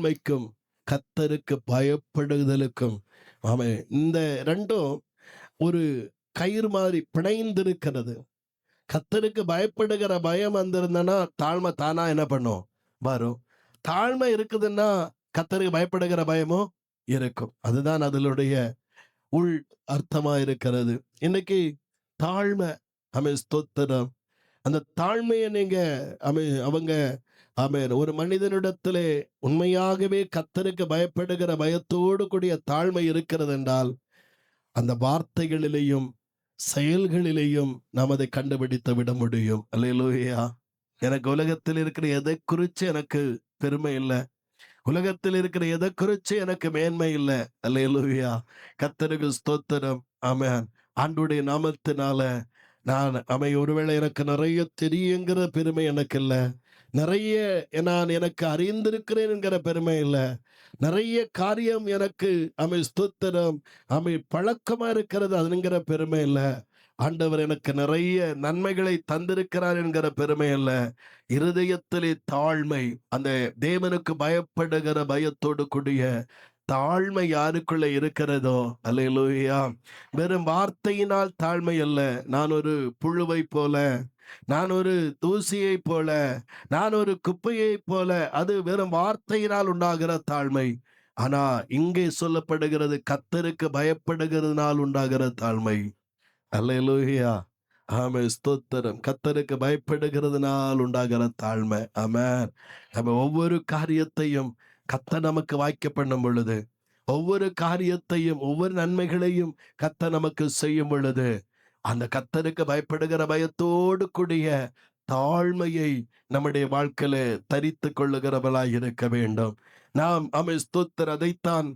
தாழ்மைக்கும் கர்த்தருக்கு பயப்படுதலுக்கும், ஆமே, இந்த ரெண்டும் ஒரு கயிறு மாதிரி பிணைந்திருக்கிறது. கர்த்தருக்கு பயப்படுகிற பயம் வந்திருந்தனா தாழ்மை தானா என்ன பண்ணும்? வரும். தாழ்மை இருக்குதுன்னா கர்த்தருக்கு பயப்படுகிற பயமும் இருக்கும். அதுதான் அதனுடைய உள் அர்த்தமா இருக்கிறது. இன்னைக்கு தாழ்மை, ஆமென், ஸ்தோத்திரம். அந்த தாழ்மையை நீங்க அவங்க, ஆமென், ஒரு மனிதனிடத்திலே உண்மையாகவே கர்த்தருக்கு பயப்படுகிற பயத்தோடு கூடிய தாழ்மை இருக்கிறது என்றால் அந்த வார்த்தைகளிலேயும் செயல்களிலேயும் நாம் அதை கண்டுபிடித்து விட முடியும். அல்லேலூயா. எனக்கு உலகத்தில் இருக்கிற எதை குறிச்சு எனக்கு பெருமை இல்லை, உலகத்தில் இருக்கிற எதை குறிச்சு எனக்கு மேன்மை இல்லை. அல்லேலூயா. கர்த்தருக்கு ஸ்தோத்திரம். ஆமென். ஆண்டவருடைய நாமத்தினால ஒருவேளை எனக்கு நிறைய தெரியுங்கிற பெருமை எனக்கு இல்லை, நிறைய எனக்கு அறிந்திருக்கிறேன் என்கிற பெருமை இல்லை, நிறைய காரியம் எனக்கு ஸ்தோத்திரம் பழக்கமா இருக்கிறது அதுங்கிற பெருமை இல்லை. ஆண்டவர் எனக்கு நிறைய நன்மைகளை தந்திருக்கிறார் என்கிற பெருமை அல்ல. இருதயத்திலே தாழ்மை, அந்த தேவனுக்கு பயப்படுகிற பயத்தோடு கூடிய தாழ்மை யாருக்குள்ள இருக்கிறதோ, அல்லேலூயா, வெறும் வார்த்தையினால் தாழ்மை அல்ல. நான் ஒரு புழுவை போல, நான் ஒரு தூசியை போல, நான் ஒரு குப்பையை போல, அது வெறும் வார்த்தையினால் உண்டாகிற தாழ்மை. ஆனா இங்கே சொல்லப்படுகிறது கர்த்தருக்கு பயப்படுகிறதுனால் உண்டாகிற தாழ்மை. அல்லேலூயா. ஆமென், ஸ்தோத்திரம். கர்த்தருக்கு பயப்படுகிறதுனால் உண்டாகிற தாழ்மை. ஆமென். நம்ம ஒவ்வொரு காரியத்தையும் கர்த்தர் நமக்கு வாய்க்க பண்ணும் பொழுது, ஒவ்வொரு காரியத்தையும் ஒவ்வொரு நன்மைகளையும் கர்த்தர் நமக்கு செய்யும் பொழுது, அந்த கர்த்தருக்கு பயப்படுகிற பயத்தோடு கூடிய தாழ்மையை நம்முடைய வாழ்க்கையில தரித்து கொள்ளுகிறவளாய் இருக்க வேண்டும். நாம், ஆமென், ஸ்தோத்திரம், அதைத்தான்